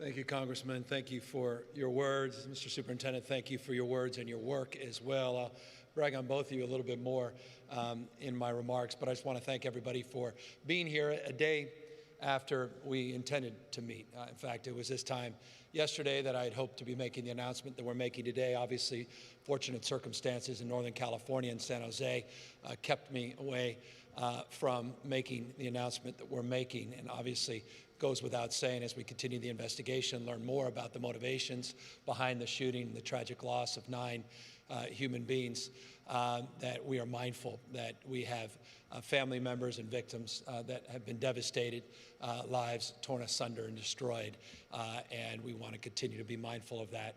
Thank you, Congressman. Thank you for your words. Mr. Superintendent, thank you for your words and your work as well. I'll brag on both of you a little bit more in my remarks, but I just want to thank everybody for being here a day after we intended to meet. In fact, it was this time yesterday that I had hoped to be making the announcement that we're making today. Obviously, fortunate circumstances in Northern California and San Jose kept me away from making the announcement that we're making, and obviously goes without saying as we continue the investigation, learn more about the motivations behind the shooting, the tragic loss of 9 human beings, that we are mindful that we have family members and victims that have been devastated, lives torn asunder and destroyed, and we want to continue to be mindful of that,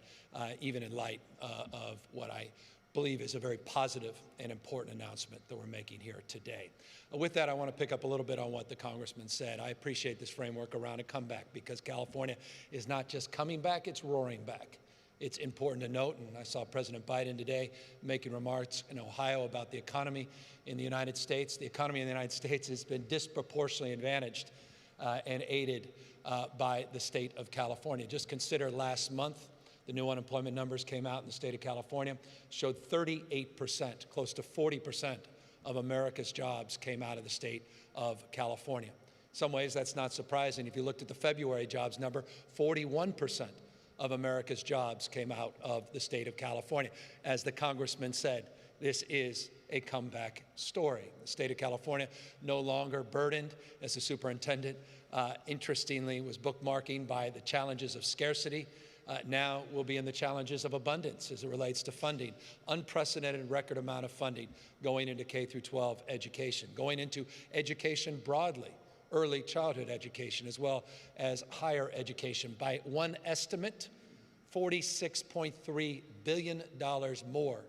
even in light of what I believe is a very positive and important announcement that we're making here today. With that, I want to pick up a little bit on what the Congressman said. I appreciate this framework around a comeback because California is not just coming back, it's roaring back. It's important to note, and I saw President Biden today making remarks in Ohio about the economy in the United States. The economy in the United States has been disproportionately advantaged and aided by the state of California. Just consider last month, the new unemployment numbers came out in the state of California, showed 38%, close to 40% of America's jobs came out of the state of California. In some ways, that's not surprising. If you looked at the February jobs number, 41% of America's jobs came out of the state of California. As the Congressman said, this is a comeback story. The state of California no longer burdened, as the superintendent interestingly was bookmarking, by the challenges of scarcity. Now we'll be in the challenges of abundance as it relates to funding. Unprecedented record amount of funding going into K through 12 education, going into education broadly, early childhood education, as well as higher education. By one estimate, $46.3 billion more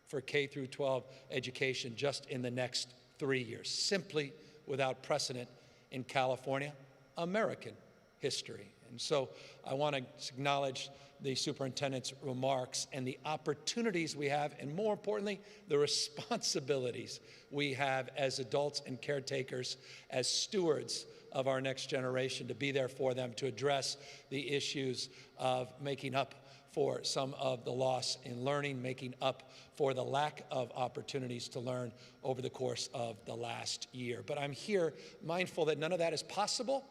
for K through 12 education just in the next 3 years, simply without precedent in California, American history. And so I want to acknowledge the superintendent's remarks and the opportunities we have, and more importantly, the responsibilities we have as adults and caretakers, as stewards of our next generation, to be there for them, to address the issues of making up for some of the loss in learning, making up for the lack of opportunities to learn over the course of the last year. But I'm here mindful that none of that is possible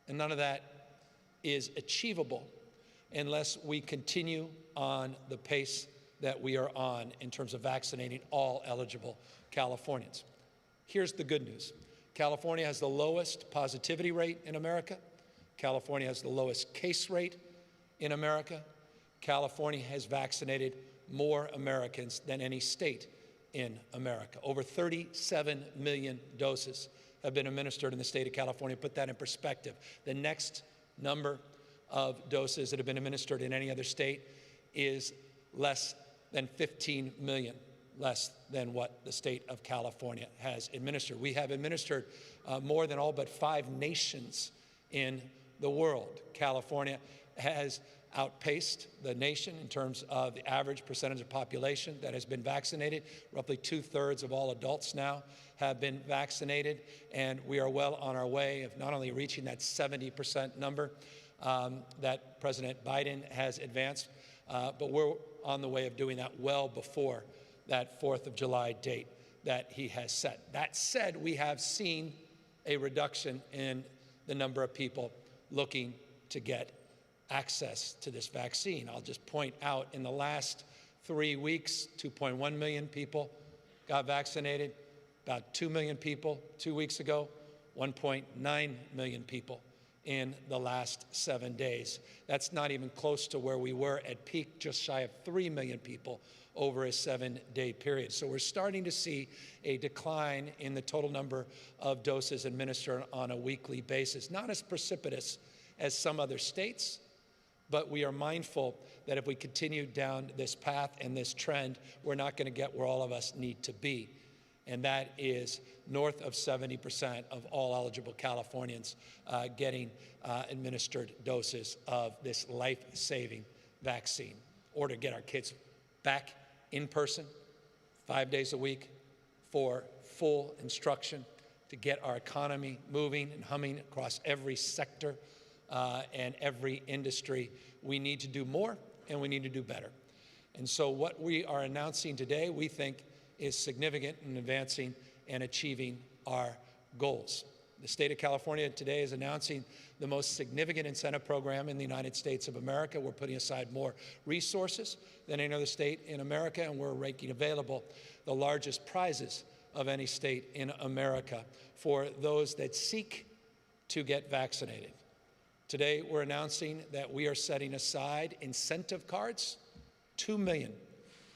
and none of that is achievable unless we continue on the pace that we are on in terms of vaccinating all eligible Californians. Here's the good news. California has the lowest positivity rate in America. California has the lowest case rate in America. California has vaccinated more Americans than any state in America. Over 37 million doses have been administered in the state of California. Put that in perspective. The next number of doses that have been administered in any other state is less than 15 million, less than what the state of California has administered. We have administered more than all but 5 nations in the world. California has outpaced the nation in terms of the average percentage of population that has been vaccinated. Roughly 2/3 of all adults now have been vaccinated, and we are well on our way of not only reaching that 70% number that President Biden has advanced, but we're on the way of doing that well before that 4th of July date that he has set. That said, we have seen a reduction in the number of people looking to get access to this vaccine. I'll just point out, in the last 3 weeks, 2.1 million people got vaccinated. About 2 million people 2 weeks ago, 1.9 million people in the last 7 days. That's not even close to where we were at peak, just shy of 3 million people over a 7-day period. So we're starting to see a decline in the total number of doses administered on a weekly basis. Not as precipitous as some other states, but we are mindful that if we continue down this path and this trend, we're not going to get where all of us need to be. And that is north of 70% of all eligible Californians getting administered doses of this life-saving vaccine, or to get our kids back in person 5 days a week for full instruction, to get our economy moving and humming across every sector and every industry. We need to do more, and we need to do better. And so what we are announcing today, we think, is significant in advancing and achieving our goals. The state of California today is announcing the most significant incentive program in the United States of America. We're putting aside more resources than any other state in America, and we're making available the largest prizes of any state in America for those that seek to get vaccinated. Today, we're announcing that we are setting aside incentive cards, 2 million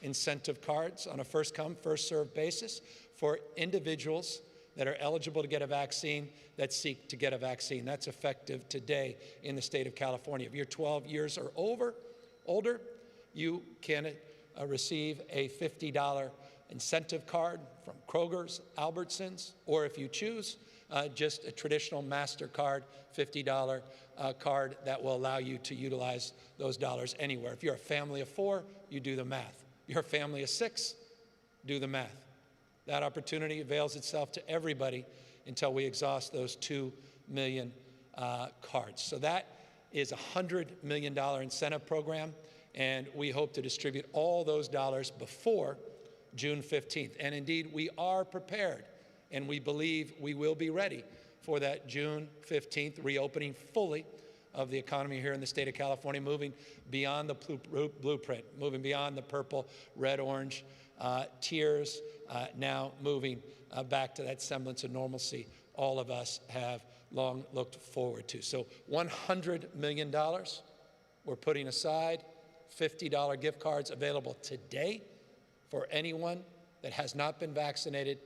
incentive cards on a first-come, first-served basis for individuals that are eligible to get a vaccine that seek to get a vaccine. That's effective today in the state of California. If you're 12 years or older, you can receive a $50 incentive card from Kroger's, Albertsons, or if you choose, just a traditional MasterCard $50 card that will allow you to utilize those dollars anywhere. If you're a family of 4, you do the math. If you're a family of 6, do the math. That opportunity avails itself to everybody until we exhaust those 2 million cards. So that is a $100 million incentive program, and we hope to distribute all those dollars before June 15th. And indeed, we are prepared, and we believe we will be ready for that June 15th reopening fully of the economy here in the state of California, moving beyond the blueprint, moving beyond the purple, red, orange tiers, now moving back to that semblance of normalcy all of us have long looked forward to. So $100 million we're putting aside, $50 gift cards available today for anyone that has not been vaccinated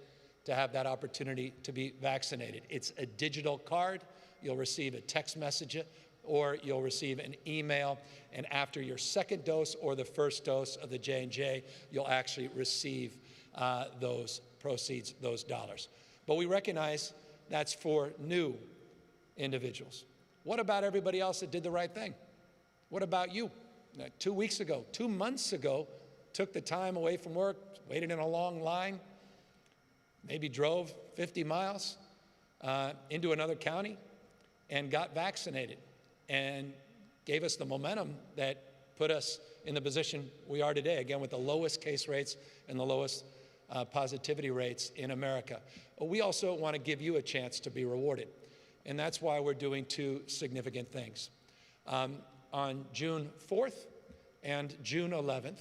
to have that opportunity to be vaccinated. It's a digital card. You'll receive a text message or you'll receive an email, and after your second dose or the first dose of the J&J, you'll actually receive those proceeds, those dollars. But we recognize that's for new individuals. What about everybody else that did the right thing? What about you? 2 weeks ago, 2 months ago, took the time away from work, waited in a long line, maybe drove 50 miles into another county and got vaccinated, and gave us the momentum that put us in the position we are today, again, with the lowest case rates and the lowest positivity rates in America. But we also want to give you a chance to be rewarded, and that's why we're doing 2 significant things. On June 4th and June 11th,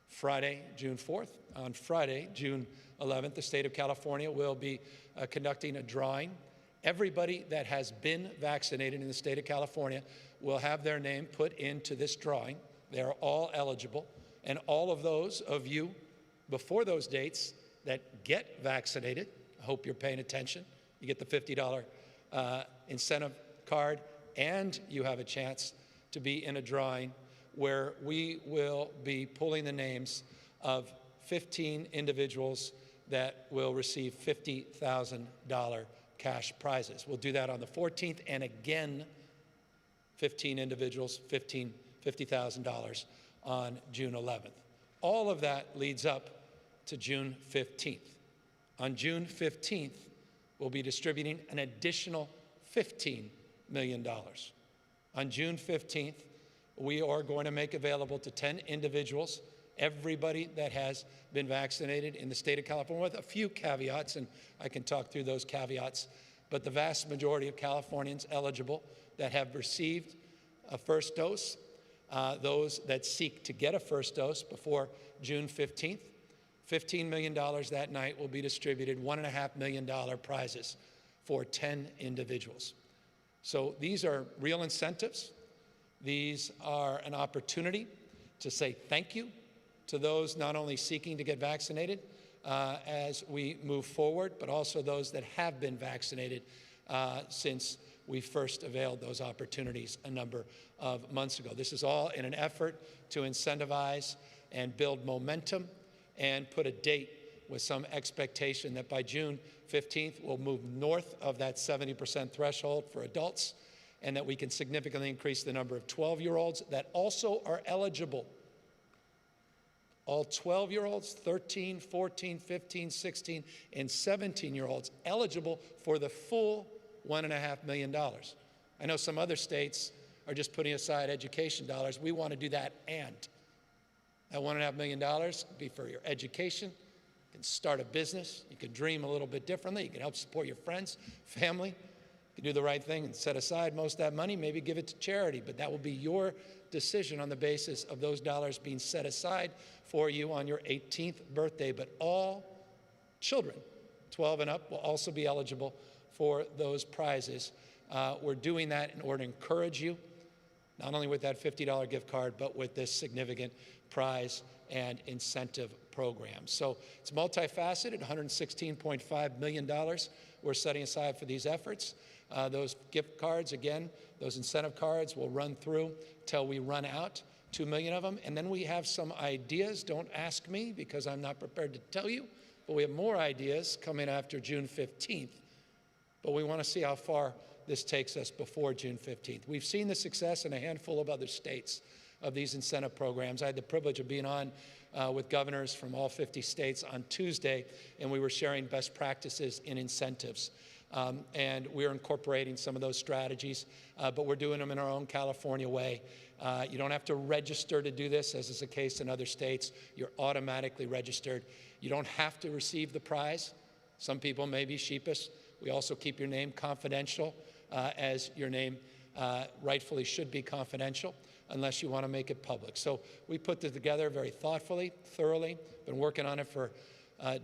Friday, June 4th, on Friday, June 11th, the state of California will be conducting a drawing. Everybody that has been vaccinated in the state of California will have their name put into this drawing. They are all eligible. And all of those of you before those dates that get vaccinated, I hope you're paying attention. You get the $50 incentive card, and you have a chance to be in a drawing where we will be pulling the names of 15 individuals that will receive $50,000 cash prizes. We'll do that on the 14th, and again, 15 individuals, $50,000 on June 11th. All of that leads up to June 15th. On June 15th, we'll be distributing an additional $15 million. On June 15th, we are going to make available to 10 individuals everybody that has been vaccinated in the state of California, with a few caveats, and I can talk through those caveats, but the vast majority of Californians eligible that have received a first dose, those that seek to get a first dose before June 15th, $15 million that night will be distributed, $1.5 million prizes for 10 individuals. So these are real incentives. These are an opportunity to say thank you to those not only seeking to get vaccinated as we move forward, but also those that have been vaccinated since we first availed those opportunities a number of months ago. This is all in an effort to incentivize and build momentum and put a date with some expectation that by June 15th, we'll move north of that 70% threshold for adults, and that we can significantly increase the number of 12-year-olds that also are eligible. All 12-year-olds, 13, 14, 15, 16, and 17-year-olds eligible for the full $1.5 million. I know some other states are just putting aside education dollars. We want to do that, and that $1.5 million could be for your education. You can start a business. You can dream a little bit differently. You can help support your friends, family. You can do the right thing and set aside most of that money, maybe give it to charity, but that will be your decision on the basis of those dollars being set aside for you on your 18th birthday. But all children 12 and up will also be eligible for those prizes. We're doing that in order to encourage you, not only with that $50 gift card, but with this significant prize and incentive program. So it's multifaceted, $116.5 million we're setting aside for these efforts. Those gift cards, again, those incentive cards will run through till we run out, 2 million of them. And then we have some ideas. Don't ask me because I'm not prepared to tell you, but we have more ideas coming after June 15th. But we want to see how far this takes us before June 15th. We've seen the success in a handful of other states of these incentive programs. I had the privilege of being on with governors from all 50 states on Tuesday, and we were sharing best practices in incentives. And we're incorporating some of those strategies, but we're doing them in our own California way. You don't have to register to do this, as is the case in other states. You're automatically registered. You don't have to receive the prize. Some people may be sheepish. We also keep your name confidential, as your name rightfully should be confidential, unless you want to make it public. So we put this together very thoughtfully, thoroughly. Been working on it for,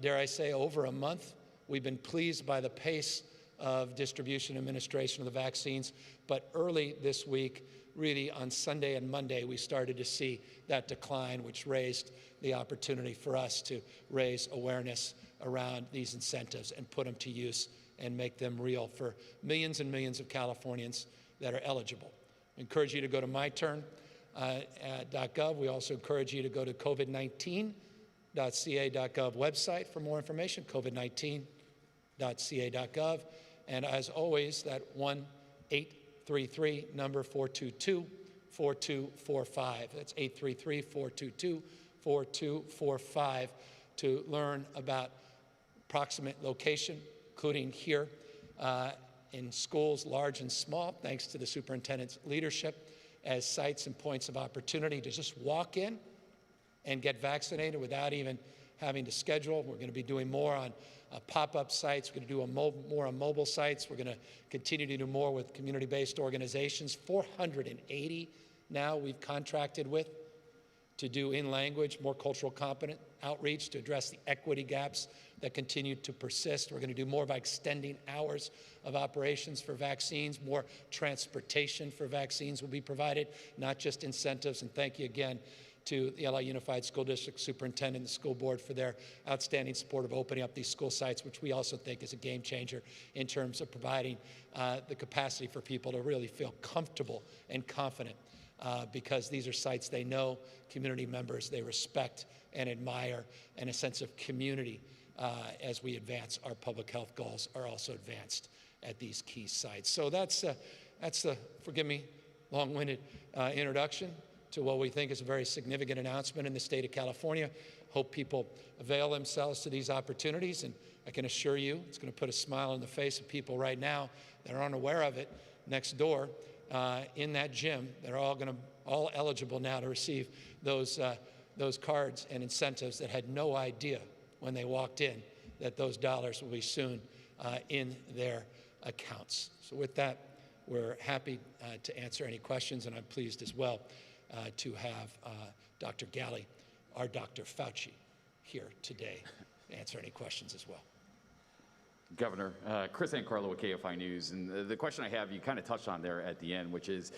dare I say, over a month. We've been pleased by the pace of distribution and administration of the vaccines, but early this week, really on Sunday and Monday, we started to see that decline, which raised the opportunity for us to raise awareness around these incentives and put them to use and make them real for millions and millions of Californians that are eligible. I encourage you to go to myturn.gov. We also encourage you to go to covid19.ca.gov website for more information, covid19.ca.gov. And as always, that 1-833 number 422-4245. That's 833-422-4245 to learn about approximate location, including here in schools large and small, thanks to the superintendent's leadership, as sites and points of opportunity to just walk in and get vaccinated without even having to schedule. We're going to be doing more on pop-up sites. We're going to do more on mobile sites. We're going to continue to do more with community-based organizations. 480 now we've contracted with to do in-language, more cultural competent outreach to address the equity gaps that continue to persist. We're going to do more by extending hours of operations for vaccines. More transportation for vaccines will be provided, not just incentives. And thank you again to the LA Unified School District Superintendent and the school board for their outstanding support of opening up these school sites, which we also think is a game changer in terms of providing the capacity for people to really feel comfortable and confident because these are sites they know, community members they respect and admire, and a sense of community as we advance our public health goals are also advanced at these key sites. So that's the, forgive me, long-winded introduction to what we think is a very significant announcement in the state of California. Hope people avail themselves to these opportunities, and I can assure you it's going to put a smile on the face of people right now that are unaware of it next door in that gym. They're all eligible now to receive those cards and incentives that had no idea when they walked in that those dollars will be soon in their accounts. So with that, we're happy to answer any questions, and I'm pleased as well to have Dr. Galley, our Dr. Fauci, here today to answer any questions as well. Governor, Chris Ancarlo with KFI News, and the question I have, you kind of touched on there at the end, which is,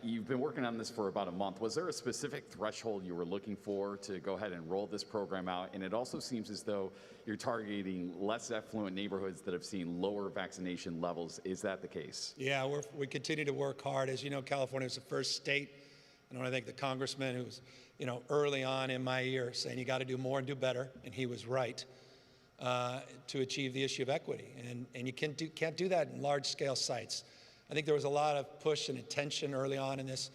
you've been working on this for about a month. Was there a specific threshold you were looking for to go ahead and roll this program out? And it also seems as though you're targeting less affluent neighborhoods that have seen lower vaccination levels. Is that the case? Yeah, we continue to work hard. As you know, California was the first state, and I want to thank the congressman who was, early on in my ear saying you got to do more and do better, and he was right. To achieve the issue of equity. And you can't do that in large-scale sites. I think there was a lot of push and attention early on in this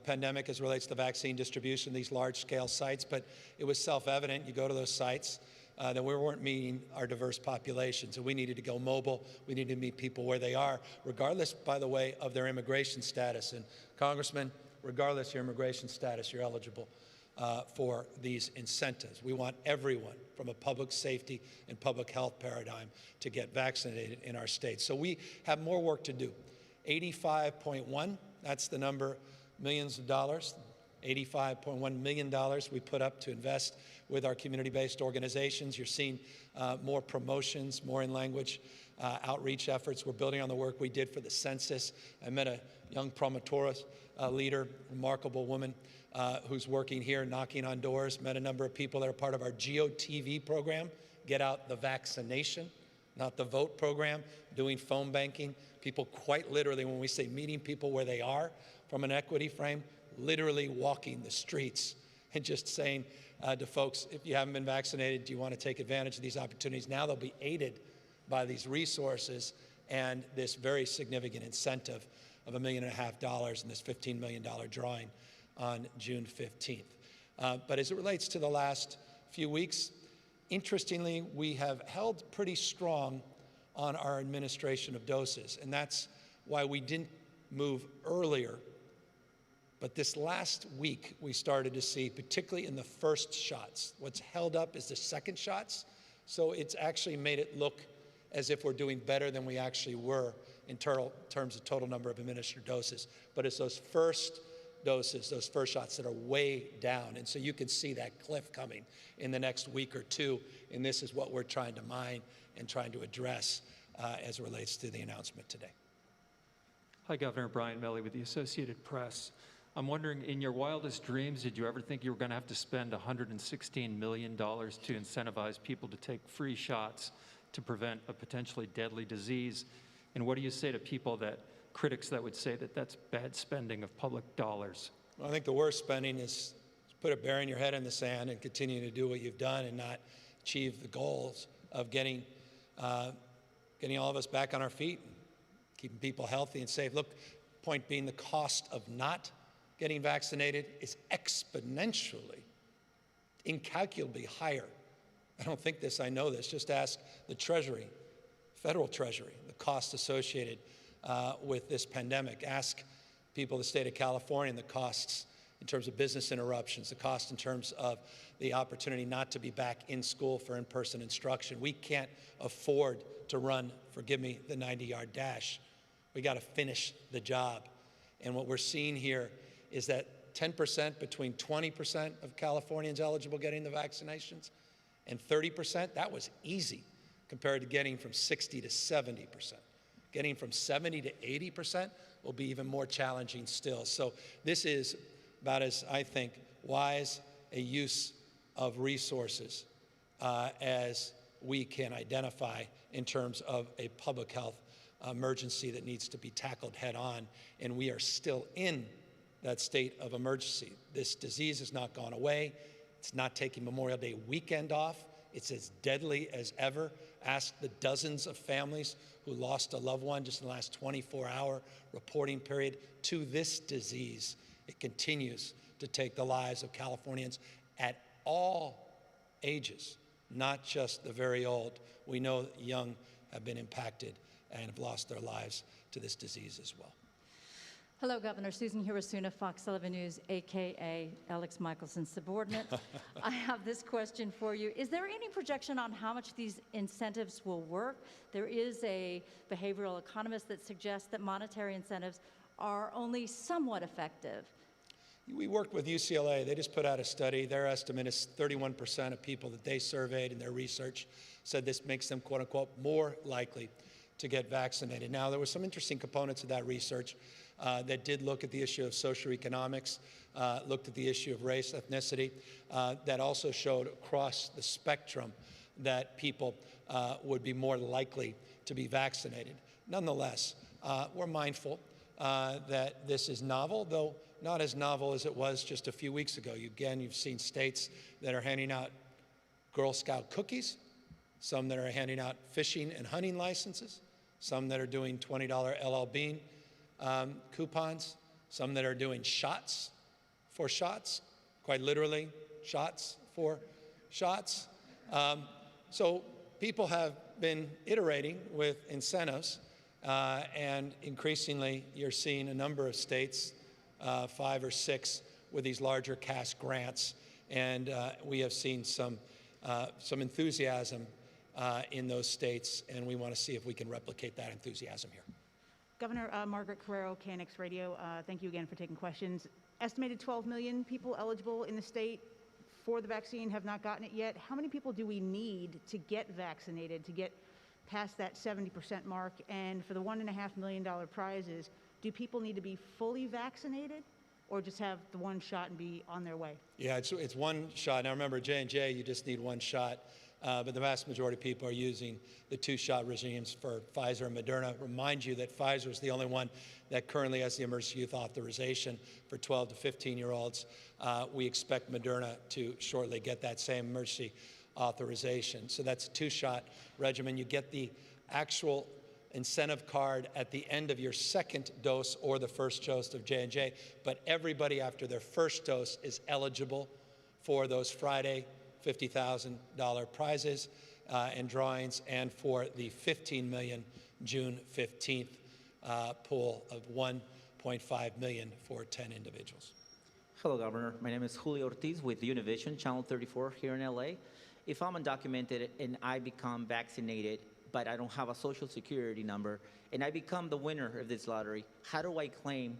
pandemic as it relates to vaccine distribution, these large-scale sites, but it was self-evident. You go to those sites, that we weren't meeting our diverse populations, and we needed to go mobile. We needed to meet people where they are, regardless, by the way, of their immigration status. And Congressman, regardless of your immigration status, you're eligible for these incentives. We want everyone from a public safety and public health paradigm to get vaccinated in our state. So we have more work to do. 85.1, that's the number, millions of dollars, $85.1 million we put up to invest with our community-based organizations. You're seeing more promotions, more in-language outreach efforts. We're building on the work we did for the census. I met a young promotora leader, remarkable woman who's working here, knocking on doors. Met a number of people that are part of our GeoTV program, Get Out the Vaccination, not the Vote program, doing phone banking. People quite literally, when we say meeting people where they are from an equity frame, literally walking the streets and just saying to folks, if you haven't been vaccinated, do you want to take advantage of these opportunities? Now they'll be aided by these resources and this very significant incentive of $1.5 million and this $15 million drawing on June 15th. But as it relates to the last few weeks, interestingly, we have held pretty strong on our administration of doses, and that's why we didn't move earlier. But this last week, we started to see, particularly in the first shots, what's held up is the second shots. So it's actually made it look as if we're doing better than we actually were in terms of total number of administered doses. But it's those first doses, those first shots that are way down. And so you can see that cliff coming in the next week or two. And this is what we're trying to mine and trying to address as it relates to the announcement today. Hi, Governor. Brian Melley with the Associated Press. I'm wondering, in your wildest dreams, did you ever think you were going to have to spend $116 million to incentivize people to take free shots to prevent a potentially deadly disease? And what do you say to critics that would say that that's bad spending of public dollars? Well, I think the worst spending is burying your head in the sand and continuing to do what you've done and not achieve the goals of getting all of us back on our feet, keeping people healthy and safe. Look, point being, the cost of not getting vaccinated is exponentially, incalculably higher. I don't think this, I know this. Just ask the Treasury, federal Treasury, the cost associated with this pandemic. Ask people in the state of California the costs in terms of business interruptions, the cost in terms of the opportunity not to be back in school for in-person instruction. We can't afford to run, forgive me, the 90-yard dash. We got to finish the job. And what we're seeing here is that 10%, between 20% of Californians eligible getting the vaccinations and 30%, that was easy compared to getting from 60 to 70%. Getting from 70 to 80% will be even more challenging still. So this is about as, I think, wise a use of resources as we can identify in terms of a public health emergency that needs to be tackled head on. And we are still in that state of emergency. This disease has not gone away. It's not taking Memorial Day weekend off. It's as deadly as ever. Ask the dozens of families who lost a loved one just in the last 24-hour reporting period to this disease. It continues to take the lives of Californians at all ages, not just the very old. We know that young have been impacted and have lost their lives to this disease as well. Hello, Governor. Susan Hirosuna, Fox 11 News, a.k.a. Alex Michelson's subordinate. I have this question for you. Is there any projection on how much these incentives will work? There is a behavioral economist that suggests that monetary incentives are only somewhat effective. We worked with UCLA. They just put out a study. Their estimate is 31% of people that they surveyed in their research said this makes them, quote unquote, more likely to get vaccinated. Now, there were some interesting components of that research that did look at the issue of socioeconomics, looked at the issue of race, ethnicity, that also showed across the spectrum that people would be more likely to be vaccinated. Nonetheless, we're mindful that this is novel, though not as novel as it was just a few weeks ago. Again, you've seen states that are handing out Girl Scout cookies, some that are handing out fishing and hunting licenses, some that are doing $20 LL Bean coupons, some that are doing shots for shots, quite literally, shots for shots. So people have been iterating with incentives, and increasingly you're seeing a number of states, 5 or 6, with these larger cash grants, and we have seen some enthusiasm in those states, and we want to see if we can replicate that enthusiasm here. Governor, Margaret Carrero, KNX Radio, thank you again for taking questions. Estimated 12 million people eligible in the state for the vaccine have not gotten it yet. How many people do we need to get vaccinated to get past that 70% mark? And for the $1.5 million prizes, do people need to be fully vaccinated or just have the one shot and be on their way? Yeah, it's one shot. Now remember, J&J, you just need one shot. But the vast majority of people are using the 2-shot regimes for Pfizer and Moderna. Remind you that Pfizer is the only one that currently has the emergency use authorization for 12 to 15-year-olds. We expect Moderna to shortly get that same emergency authorization. So that's a 2-shot regimen. You get the actual incentive card at the end of your second dose or the first dose of J&J, but everybody after their first dose is eligible for those Friday $50,000 prizes and drawings, and for the $15 million June 15th pool of $1.5 million for 10 individuals. Hello, Governor. My name is Julio Ortiz with Univision, Channel 34 here in LA. If I'm undocumented and I become vaccinated, but I don't have a social security number, and I become the winner of this lottery, how do I claim,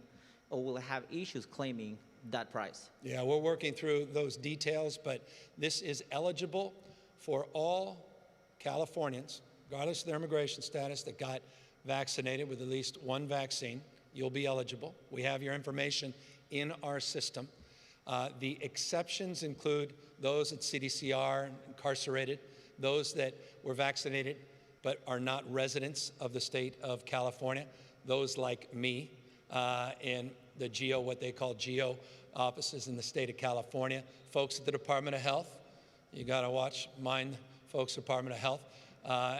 or will I have issues claiming that prize? Yeah, we're working through those details, but this is eligible for all Californians, regardless of their immigration status, that got vaccinated with at least one vaccine. You'll be eligible. We have your information in our system. The exceptions include those at CDCR, incarcerated, those that were vaccinated but are not residents of the state of California, those like me, in the GEO, what they call GEO offices in the state of California, folks at the Department of Health. You got to mind folks, Department of Health,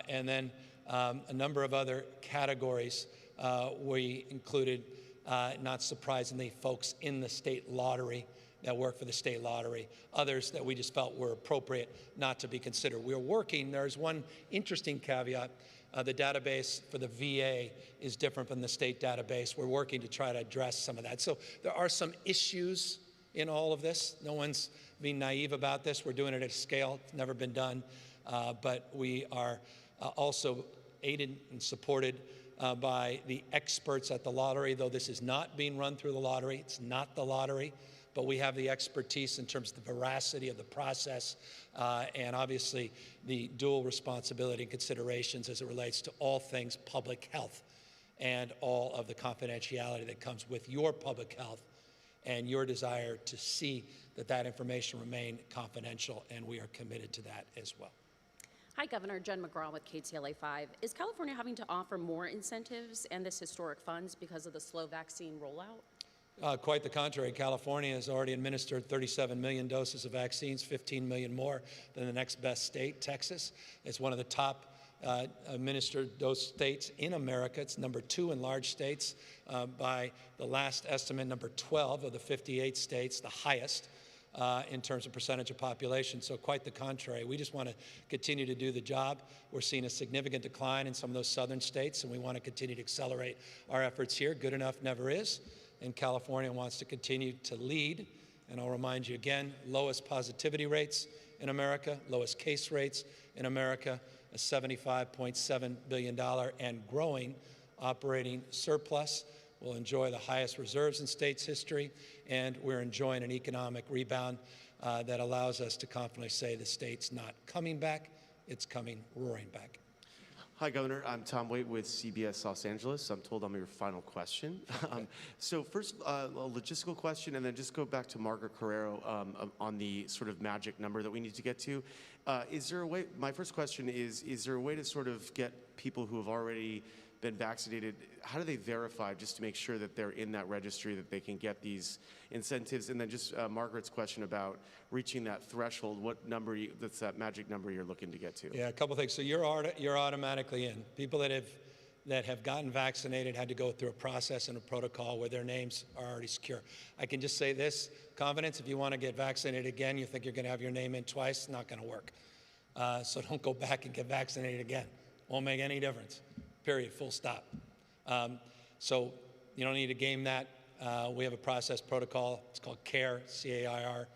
and then a number of other categories. We included, not surprisingly, folks in the state lottery that work for the state lottery, others that we just felt were appropriate not to be considered. We're working, there's one interesting caveat. The database for the VA is different from the state database. We're working to try to address some of that. So there are some issues in all of this. No one's being naive about this. We're doing it at a scale it's never been done. But we are also aided and supported by the experts at the lottery, though this is not being run through the lottery. It's not the lottery. But we have the expertise in terms of the veracity of the process and obviously the dual responsibility and considerations as it relates to all things public health and all of the confidentiality that comes with your public health and your desire to see that that information remain confidential, and we are committed to that as well. Hi, Governor. Jen McGraw with KTLA 5. Is California having to offer more incentives and this historic funds because of the slow vaccine rollout? Quite the contrary. California has already administered 37 million doses of vaccines, 15 million more than the next best state, Texas. It's one of the top administered dose states in America. It's number 2 in large states by the last estimate, number 12 of the 58 states, the highest in terms of percentage of population. So quite the contrary. We just want to continue to do the job. We're seeing a significant decline in some of those southern states, and we want to continue to accelerate our efforts here. Good enough never is. And California wants to continue to lead. And I'll remind you again, lowest positivity rates in America, lowest case rates in America, a $75.7 billion and growing operating surplus. We'll enjoy the highest reserves in state's history, and we're enjoying an economic rebound that allows us to confidently say the state's not coming back, it's coming roaring back. Hi, Governor. I'm Tom Waite with CBS Los Angeles. I'm told I'm your final question. So first, a logistical question, and then just go back to Margaret Carrero on the sort of magic number that we need to get to. Is there a way, my first question is there a way to sort of get people who have already been vaccinated, how do they verify just to make sure that they're in that registry, that they can get these incentives? And then just Margaret's question about reaching that threshold, what number, that's that magic number you're looking to get to? Yeah, a couple things. So you're automatically in. People that have gotten vaccinated had to go through a process and a protocol where their names are already secure. I can just say this, confidence, if you want to get vaccinated again, you think you're going to have your name in twice, not going to work. So don't go back and get vaccinated again. Won't make any difference, period, full stop. So you don't need to game that. We have a process protocol. It's called CARE, C-A-I-R.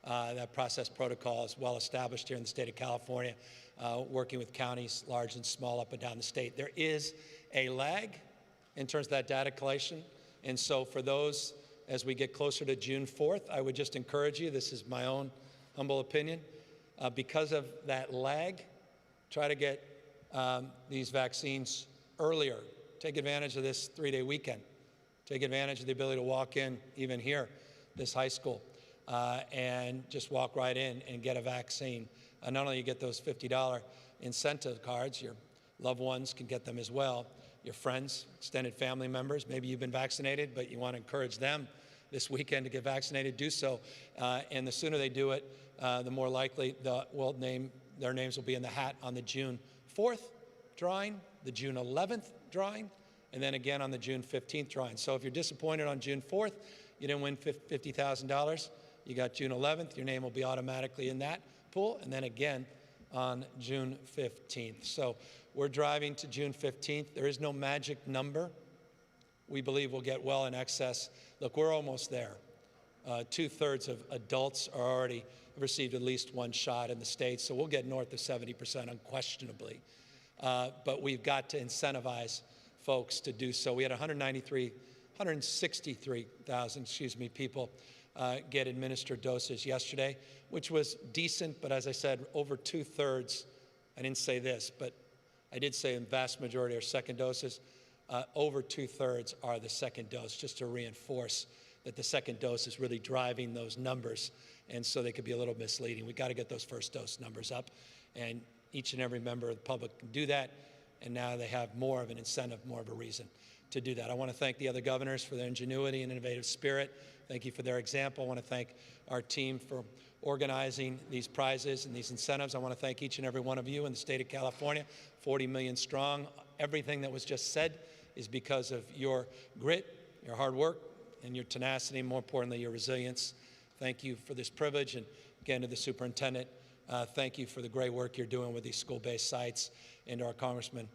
That process protocol is well established here in the state of California, working with counties, large and small, up and down the state. There is a lag in terms of that data collection. And so for those, as we get closer to June 4th, I would just encourage you, this is my own humble opinion, because of that lag, try to get these vaccines earlier. Take advantage of this 3-day weekend. Take advantage of the ability to walk in, even here, this high school, and just walk right in and get a vaccine. Not only you get those $50 incentive cards, your loved ones can get them as well. Your friends, extended family members, maybe you've been vaccinated, but you want to encourage them this weekend to get vaccinated, do so. And the sooner they do it, the more likely their names will be in the hat on the June 4th drawing, the June 11th drawing, and then again on the June 15th drawing. So if you're disappointed on June 4th, you didn't win $50,000, you got June 11th, your name will be automatically in that pool, and then again on June 15th. So we're driving to June 15th. There is no magic number. We believe we'll get well in excess. Look, we're almost there. 2/3 of adults are already received at least one shot in the States, so we'll get north of 70% unquestionably. But we've got to incentivize folks to do so. We had 163,000, people get administered doses yesterday, which was decent, but as I said, over 2/3, I didn't say this, but I did say the vast majority are second doses. Over 2/3 are the second dose, just to reinforce that the second dose is really driving those numbers, and so they could be a little misleading. We've got to get those first dose numbers up, and each and every member of the public can do that, and now they have more of an incentive, more of a reason to do that. I want to thank the other governors for their ingenuity and innovative spirit. Thank you for their example. I want to thank our team for organizing these prizes and these incentives. I want to thank each and every one of you in the state of California, 40 million strong. Everything that was just said is because of your grit, your hard work, and your tenacity, and more importantly, your resilience. Thank you for this privilege, and again to the superintendent, thank you for the great work you're doing with these school-based sites, and our Congressman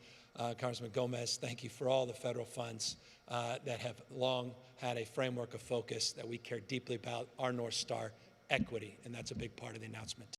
Gomez, thank you for all the federal funds that have long had a framework of focus that we care deeply about, our North Star, equity, and that's a big part of the announcement.